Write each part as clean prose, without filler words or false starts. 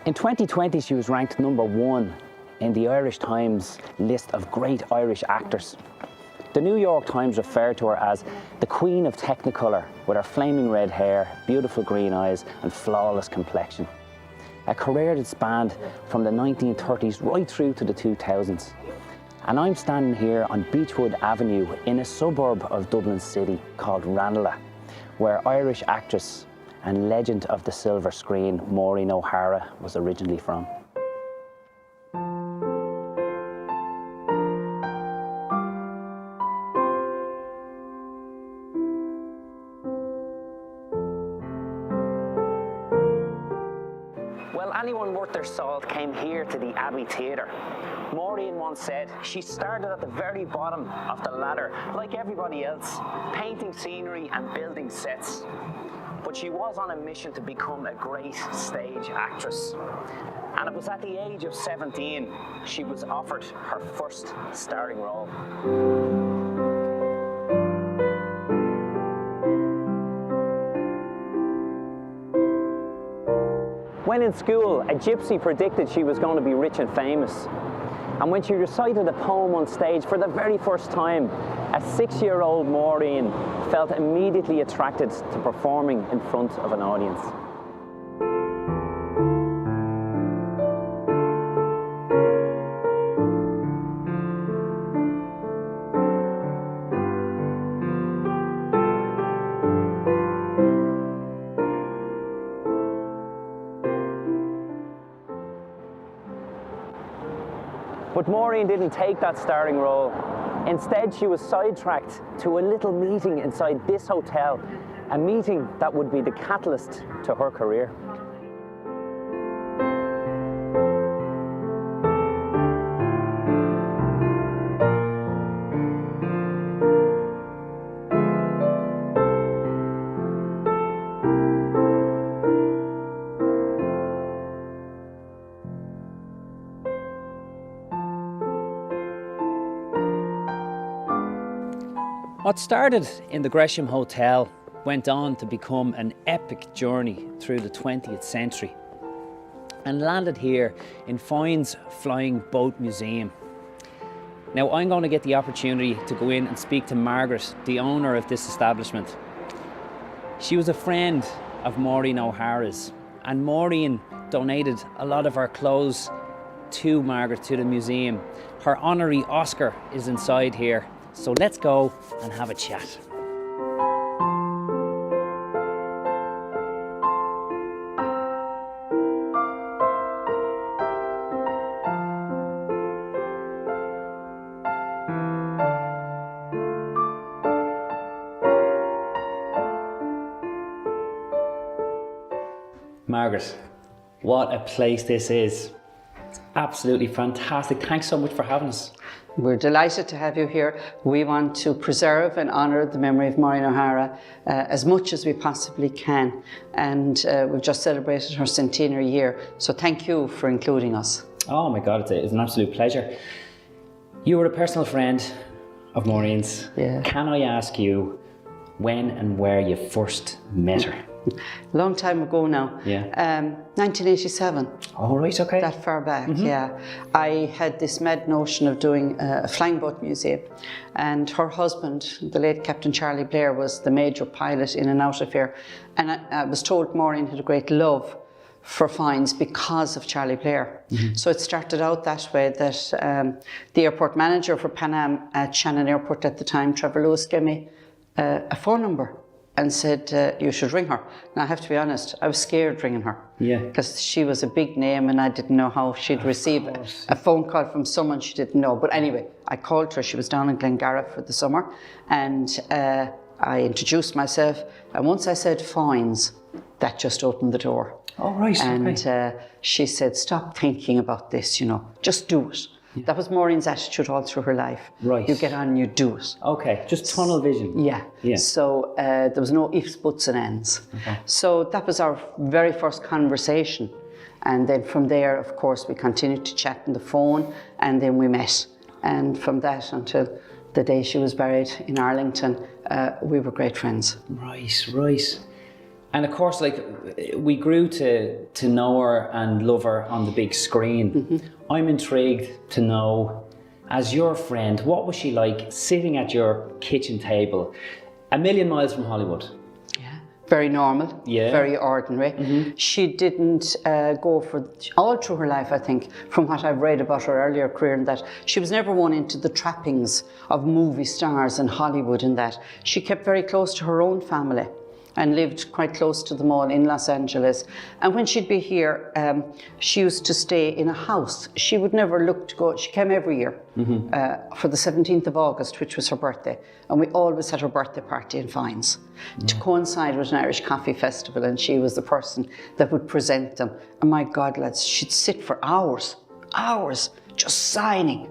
In 2020, she was ranked #1 in the Irish Times list of great Irish actors. The New York Times referred to her as the Queen of Technicolor, with her flaming red hair, beautiful green eyes and flawless complexion. A career that spanned from the 1930s right through to the 2000s. And I'm standing here on Beechwood Avenue in a suburb of Dublin City called Ranelagh, where Irish actress and legend of the silver screen Maureen O'Hara was originally from. Well, anyone worth their salt came here to the Abbey Theatre. Maureen once said she started at the very bottom of the ladder, like everybody else, painting scenery and building sets. But she was on a mission to become a great stage actress. And it was at the age of 17 she was offered her first starring role. When in school, a gypsy predicted she was going to be rich and famous. And when she recited a poem on stage for the very first time, a 6-year-old Maureen felt immediately attracted to performing in front of an audience. But Maureen didn't take that starring role. Instead, she was sidetracked to a little meeting inside this hotel, a meeting that would be the catalyst to her career. What started in the Gresham Hotel went on to become an epic journey through the 20th century and landed here in Foyne's Flying Boat Museum. Now I'm going to get the opportunity to go in and speak to Margaret, the owner of this establishment. She was a friend of Maureen O'Hara's, and Maureen donated a lot of her clothes to Margaret, to the museum. Her honorary Oscar is inside here. So let's go and have a chat. Margaret, what a place this is. It's absolutely fantastic. Thanks so much for having us. We're delighted to have you here. We want to preserve and honour the memory of Maureen O'Hara as much as we possibly can. And we've just celebrated her centenary year. So thank you for including us. Oh my God, it's an absolute pleasure. You were a personal friend of Maureen's. Yeah. Can I ask you when and where you first met her? A long time ago now. Yeah. 1987. Oh, right, okay. That far back, yeah. I had this mad notion of doing a flying boat museum, and her husband, the late Captain Charlie Blair, was the major pilot in and out of here. And I was told Maureen had a great love for Foynes because of Charlie Blair. So it started out that way, that the airport manager for Pan Am at Shannon Airport at the time, Trevor Lewis, gave me a phone number and said, you should ring her. Now, I have to be honest, I was scared ringing her. Yeah. Because she was a big name and I didn't know how she'd receive a phone call from someone she didn't know. But anyway, I called her. She was down in Glengarriff for the summer. And I introduced myself. And once I said Foynes, that just opened the door. Oh, right, and okay. She said, stop thinking about this, just do it. Yeah. That was Maureen's attitude all through her life. Right. You get on and you do it. Okay, just tunnel vision. Yeah. So there was no ifs, buts and ends. Okay. So that was our very first conversation. And then from there, of course, we continued to chat on the phone and then we met. And from that until the day she was buried in Arlington, we were great friends. Right, right. And of course, like, we grew to know her and love her on the big screen. I'm intrigued to know, as your friend, what was she like sitting at your kitchen table, a million miles from Hollywood? Very normal, Yeah. very ordinary. She didn't go for, all through her life, I think, from what I've read about her earlier career, and that she was never one into the trappings of movie stars and Hollywood and that. She kept very close to her own family and lived quite close to them all in Los Angeles. And when she'd be here, she used to stay in a house. She would never look to go, she came every year for the 17th of August, which was her birthday. And we always had her birthday party in Fines to coincide with an Irish Coffee Festival. And she was the person that would present them. And my God, lads, she'd sit for hours, just signing.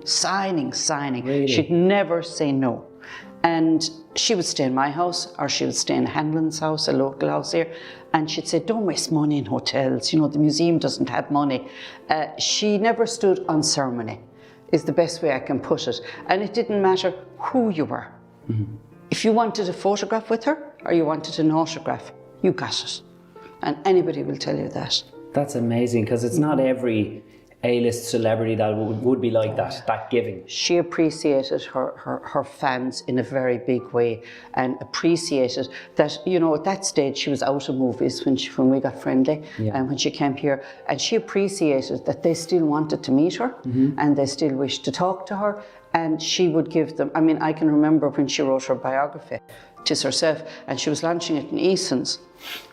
Really? She'd never say no. And she would stay in my house, or she would stay in Hanlon's house, a local house here, and she'd say, don't waste money in hotels, you know, the museum doesn't have money. She never stood on ceremony, is the best way I can put it. And it didn't matter who you were. If you wanted a photograph with her, or you wanted an autograph, you got it. And anybody will tell you that. That's amazing, because it's not every A-list celebrity that would be like that giving. She appreciated her fans in a very big way, and appreciated that, you know, at that stage she was out of movies when we got friendly, and when she came here, and she appreciated that they still wanted to meet her and they still wished to talk to her, and she would give them, I mean, I can remember when she wrote her biography, "'Tis Herself," and she was launching it in Eason's,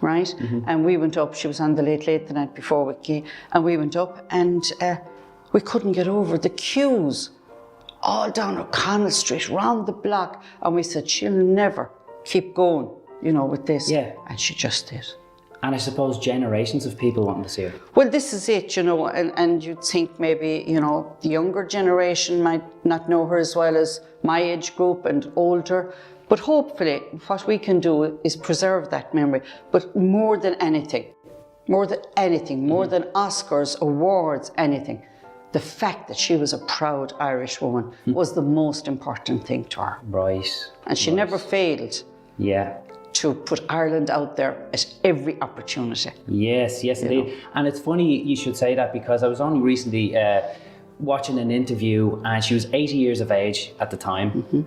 right? And we went up, she was on the Late Late the night before with Key, and we went up, and we couldn't get over the queues all down O'Connell Street, round the block, and we said, she'll never keep going, you know, with this. And she just did. And I suppose generations of people wanting to see her. Well, this is it, you know, and you'd think maybe, you know, the younger generation might not know her as well as my age group and older. But hopefully what we can do is preserve that memory. But more than anything, more than Oscars, awards, anything, the fact that she was a proud Irish woman was the most important thing to her. Right. And she never failed to put Ireland out there at every opportunity. Yes, indeed. And it's funny you should say that, because I was only recently watching an interview, and she was 80 years of age at the time.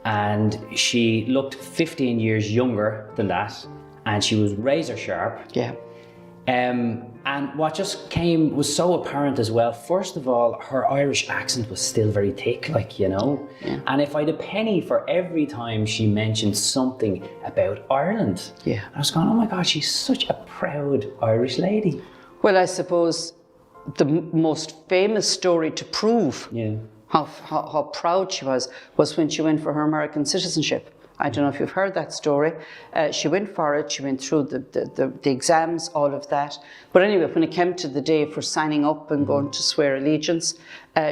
And she looked 15 years younger than that, and she was razor sharp. And what just was so apparent as well, first of all, her Irish accent was still very thick, like, you know. And if I had a penny for every time she mentioned something about Ireland, I was going, oh my God, she's such a proud Irish lady. Well, I suppose the most famous story to prove how proud she was when she went for her American citizenship. I don't know if you've heard that story. She went for it, she went through the exams, all of that. But anyway, when it came to the day for signing up and going to swear allegiance,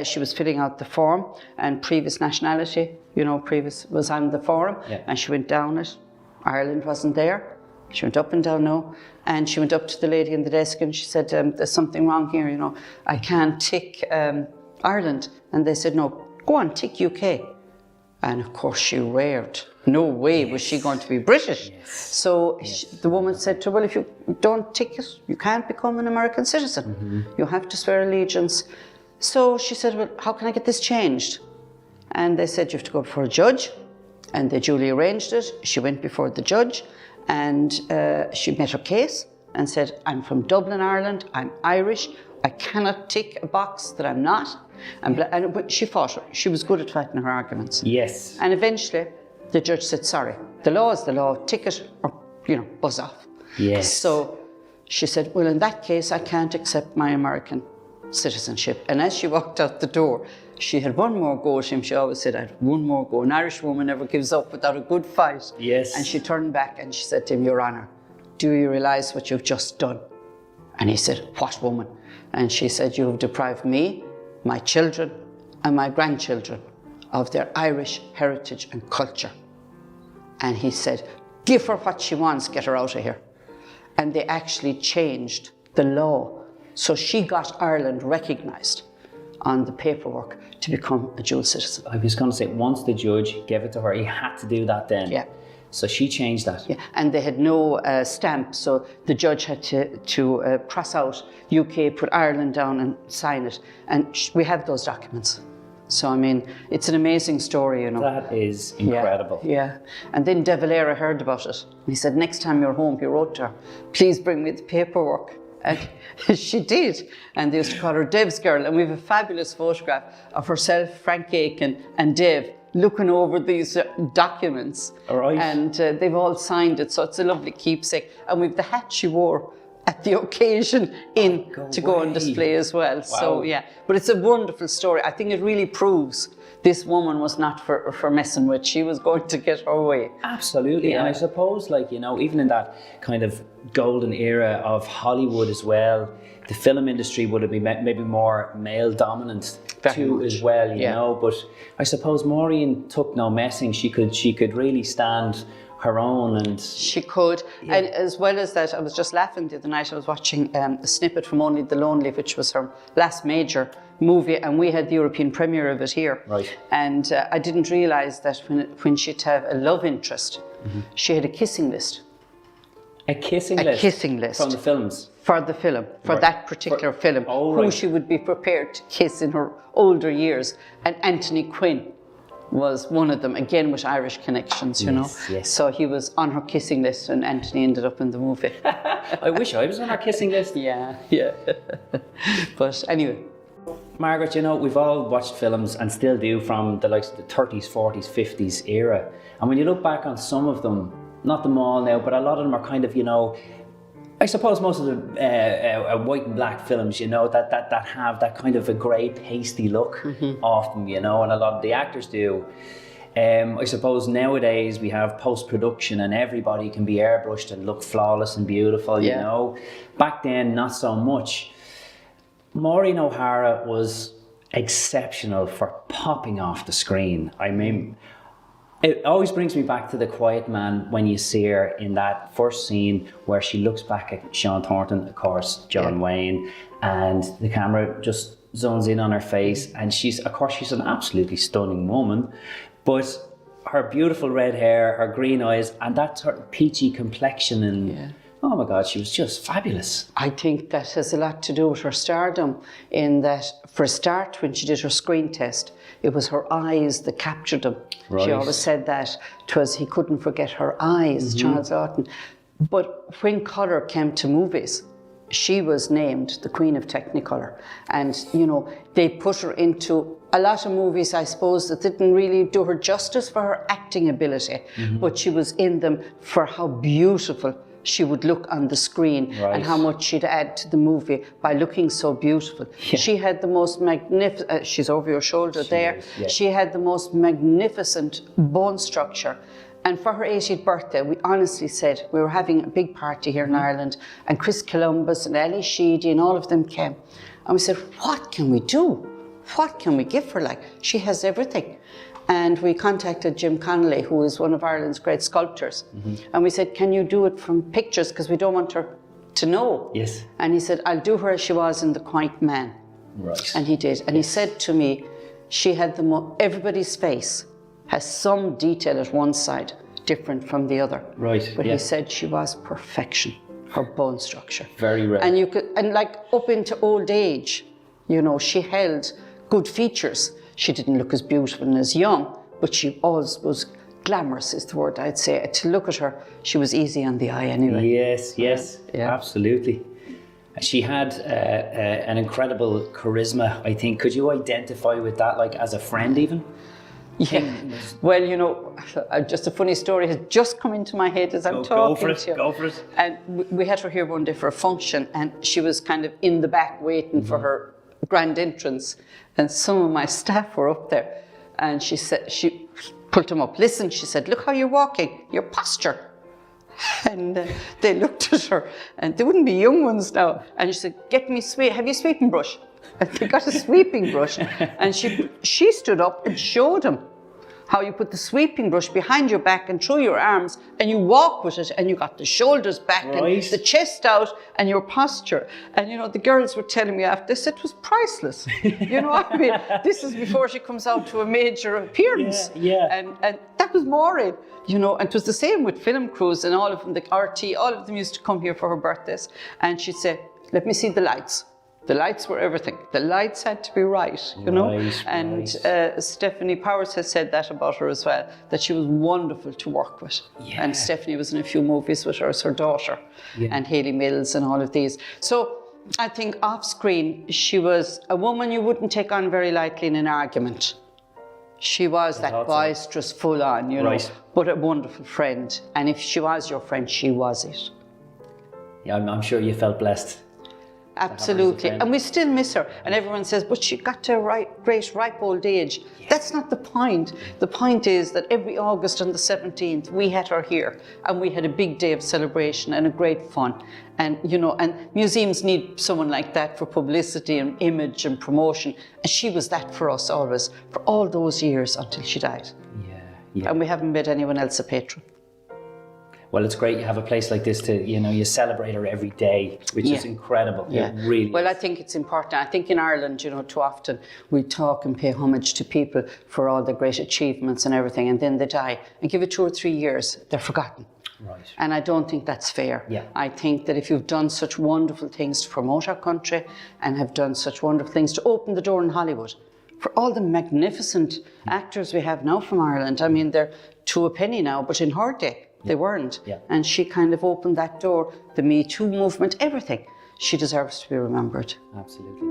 she was filling out the form, and previous nationality, you know, previous was on the form, and she went down it. Ireland wasn't there. She went up and down, no. And she went up to the lady in the desk and she said, there's something wrong here, you know. I can't tick Ireland. And they said, no, go on, tick UK. And of course she rared. No way was she going to be British. So the woman said to her, well, if you don't tick it, you can't become an American citizen. You have to swear allegiance. So she said, well, how can I get this changed? And they said, you have to go before a judge. And they duly arranged it. She went before the judge, and she met her case and said, I'm from Dublin, Ireland, I'm Irish, I cannot tick a box that I'm not. And she fought her. She was good at fighting her arguments. And eventually the judge said, sorry, the law is the law, tick it or, you know, buzz off. So she said, well, in that case, I can't accept my American citizenship. And as she walked out the door, she had one more go at him. She always said, I had one more go. An Irish woman never gives up without a good fight. And she turned back and she said to him, Your Honour, do you realise what you've just done? And he said, what woman? And she said, you have deprived me, my children and my grandchildren of their Irish heritage and culture. And he said, give her what she wants, get her out of here. And they actually changed the law. So she got Ireland recognised on the paperwork to become a dual citizen. I was going to say, once the judge gave it to her, he had to do that then. So she changed that. Yeah, and they had no stamp, so the judge had to cross out UK, put Ireland down and sign it. And we have those documents. So, I mean, it's an amazing story, you know. That is incredible. Yeah. And then De Valera heard about it. He said, next time you're home, he wrote to her, please bring me the paperwork. And she did. And they used to call her Dev's girl. And we have a fabulous photograph of herself, Frank Aiken, and Dev looking over these documents. All right. And they've all signed it. So it's a lovely keepsake. And we've the hat she wore at the occasion to go on display as well. Wow. So yeah, but it's a wonderful story. I think it really proves this woman was not for messing with. She was going to get her way. Absolutely. Yeah. And I suppose, like, you know, even in that kind of golden era of Hollywood as well, the film industry would have been maybe more male dominant too as well, you know. But I suppose Maureen took no messing. She could really stand her own, and she could. And as well as that, I was just laughing the other night. I was watching a snippet from Only the Lonely, which was her last major movie, and we had the European premiere of it here. Right. And I didn't realise that when she'd have a love interest, she had a kissing list. A kissing list? A kissing list. From the films? For the film, for that particular film, who she would be prepared to kiss in her older years. And Anthony Quinn was one of them, again with Irish connections, you know. Yes. So he was on her kissing list, and Anthony ended up in the movie. I wish I was on her kissing list. Yeah. But anyway. Margaret, you know, we've all watched films and still do from the likes of the 30s, 40s, 50s era. And when you look back on some of them, not them all now, but a lot of them are kind of, you know, I suppose most of the white and black films, you know, that have that kind of a grey, pasty look off them, you know, and a lot of the actors do. I suppose nowadays we have post-production and everybody can be airbrushed and look flawless and beautiful, you know. Back then, not so much. Maureen O'Hara was exceptional for popping off the screen. I mean, it always brings me back to The Quiet Man when you see her in that first scene where she looks back at Sean Thornton, of course, John Wayne, and the camera just zones in on her face, and she's an absolutely stunning woman, but her beautiful red hair, her green eyes, and that sort of peachy complexion, and oh my God, she was just fabulous. I think that has a lot to do with her stardom, in that, for a start, when she did her screen test, it was her eyes that captured him. Right. She always said that he couldn't forget her eyes, Charles Laughton. But when colour came to movies, she was named the Queen of Technicolor. And, you know, they put her into a lot of movies, I suppose, that didn't really do her justice for her acting ability, but she was in them for how beautiful she would look on the screen, and how much she'd add to the movie by looking so beautiful. She had the most magnificent, she's over your shoulder there, she had the most magnificent bone structure. And for her 80th birthday, we honestly said, we were having a big party here in Ireland, and Chris Columbus and Ellie Sheedy and all of them came. And we said, what can we do? What can we give her? Like, she has everything. And we contacted Jim Connolly, who is one of Ireland's great sculptors. And we said, can you do it from pictures? Because we don't want her to know. Yes. And he said, I'll do her as she was in The Quiet Man. Right. And he did. And he said to me, she had everybody's face has some detail at one side, different from the other. Right. But he said she was perfection, her bone structure. Very rare. And you could, and like up into old age, you know, she held good features. She didn't look as beautiful and as young, but she always was glamorous, is the word I'd say. To look at her, she was easy on the eye anyway. Yes, absolutely. She had an incredible charisma, I think. Could you identify with that, like as a friend even? Yeah. Well, you know, just a funny story has just come into my head as I'm talking to you. Go for it. And we had her here one day for a function, and she was kind of in the back waiting for her grand entrance. And some of my staff were up there, and she said, she pulled them up. Listen, she said, look how you're walking, your posture. And they looked at her, and they wouldn't be young ones now. And she said, get me have you a sweeping brush? And they got a sweeping brush, and she stood up and showed him how you put the sweeping brush behind your back and through your arms, and you walk with it, and you got the shoulders back and the chest out and your posture. And you know, the girls were telling me after, they said it was priceless. You know, I mean, this is before she comes out to a major appearance. Yeah. And that that was Maureen, you know. And it was the same with film crews and all of them, the RT, all of them used to come here for her birthdays. And she'd say, let me see the lights. The lights were everything. The lights had to be right, you know. And Stephanie Powers has said that about her as well, that she was wonderful to work with. Yeah. And Stephanie was in a few movies with her as her daughter, and Hayley Mills and all of these. So I think off screen, she was a woman you wouldn't take on very lightly in an argument. She was that boisterous, full on, you know, but a wonderful friend. And if she was your friend, she was it. Yeah, I'm sure you felt blessed. Absolutely, and we still miss her. And everyone says, but she got to a great ripe old age. Yeah. That's not the point. The point is that every August on the 17th, we had her here, and we had a big day of celebration and a great fun. And, you know, and museums need someone like that for publicity and image and promotion. And she was that for us always, for all those years until she died. Yeah. And we haven't made anyone else a patron. Well, it's great you have a place like this to, you know, you celebrate her every day, which is incredible. Yeah. It really Well, I think it's important. I think in Ireland, you know, too often we talk and pay homage to people for all their great achievements and everything, and then they die. And give it 2 or 3 years, they're forgotten. Right. And I don't think that's fair. Yeah. I think that if you've done such wonderful things to promote our country and have done such wonderful things to open the door in Hollywood, for all the magnificent actors we have now from Ireland, I mean, they're to a penny now, but in her day, they weren't. Yeah. And she kind of opened that door, the Me Too movement, everything. She deserves to be remembered. Absolutely.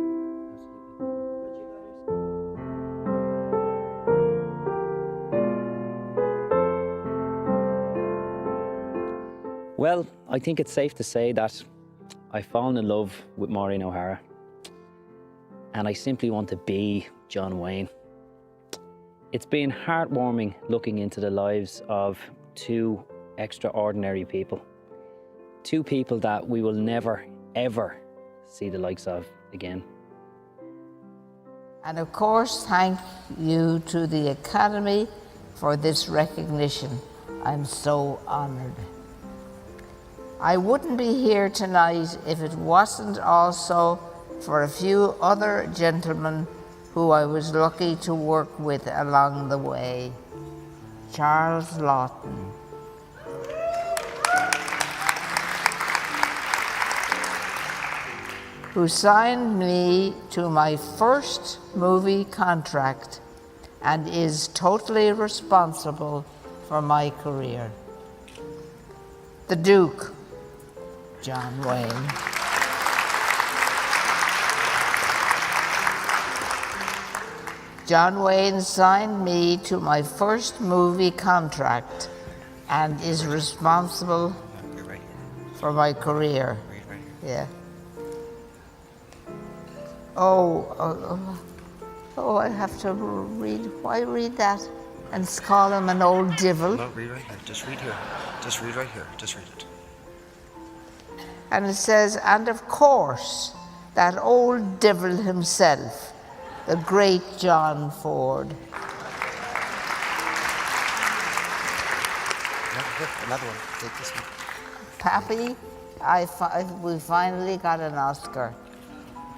Well, I think it's safe to say that I've fallen in love with Maureen O'Hara, and I simply want to be John Wayne. It's been heartwarming looking into the lives of 2 extraordinary people. 2 people that we will never, ever see the likes of again. And of course, thank you to the Academy for this recognition. I'm so honored. I wouldn't be here tonight if it wasn't also for a few other gentlemen who I was lucky to work with along the way. Charles Lawton, who signed me to my first movie contract and is totally responsible for my career. The Duke, John Wayne. John Wayne signed me to my first movie contract and is responsible for my career. Yeah. Oh, I have to read. Why read that and call him an old divil? No, read right here. Just read here. Just read right here. Just read it. And it says, and of course, that old devil himself, the great John Ford. Here, another one. Take this one. Pappy, we finally got an Oscar.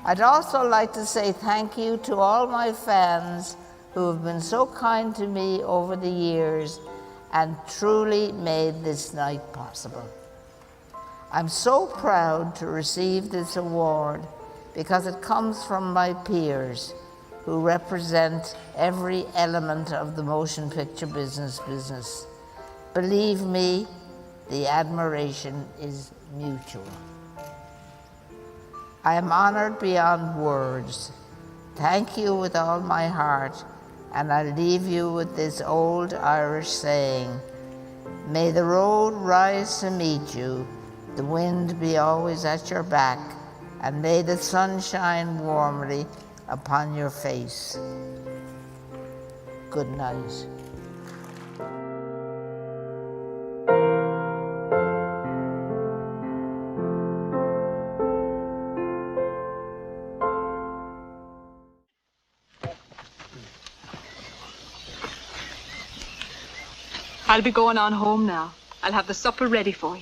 I'd also like to say thank you to all my fans who have been so kind to me over the years and truly made this night possible. I'm so proud to receive this award because it comes from my peers who represent every element of the motion picture business. Believe me, the admiration is mutual. I am honored beyond words. Thank you with all my heart, and I leave you with this old Irish saying, may the road rise to meet you, the wind be always at your back, and may the sun shine warmly upon your face. Good night. I'll be going on home now. I'll have the supper ready for you.